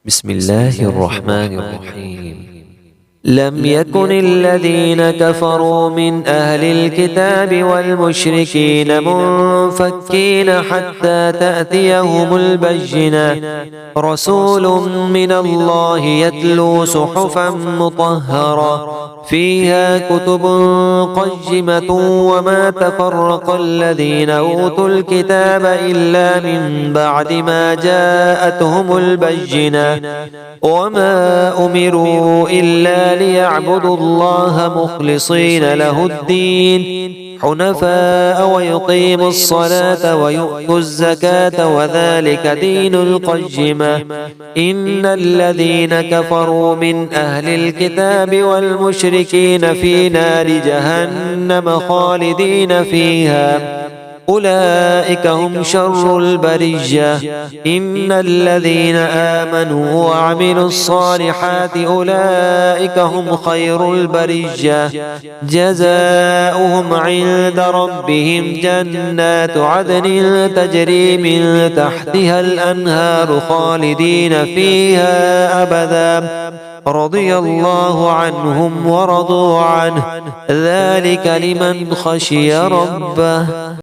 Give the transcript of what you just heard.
بسم الله الرحمن الرحيم. لم يكن الذين كفروا من أهل الكتاب والمشركين منفكين حتى تأتيهم البينة، رسول من الله يتلو صحفا مطهرة فيها كتب قيمة وما تفرق الذين أوتوا الكتاب إلا من بعد ما جاءتهم البينة، وما أمروا إلا ليعبدوا الله مخلصين له الدين حنفاء ويقيموا الصلاة ويؤتوا الزكاة وذلك دين القيمة. إن الذين كفروا من أهل الكتاب والمشركين في نار جهنم خالدين فيها أولئك هم شر البرية. إن الذين آمنوا وعملوا الصالحات أولئك هم خير البرية، جزاؤهم عند ربهم جنات عدن تجري من تحتها الأنهار خالدين فيها أبدا، رضي الله عنهم ورضوا عنه، ذلك لمن خشي ربه.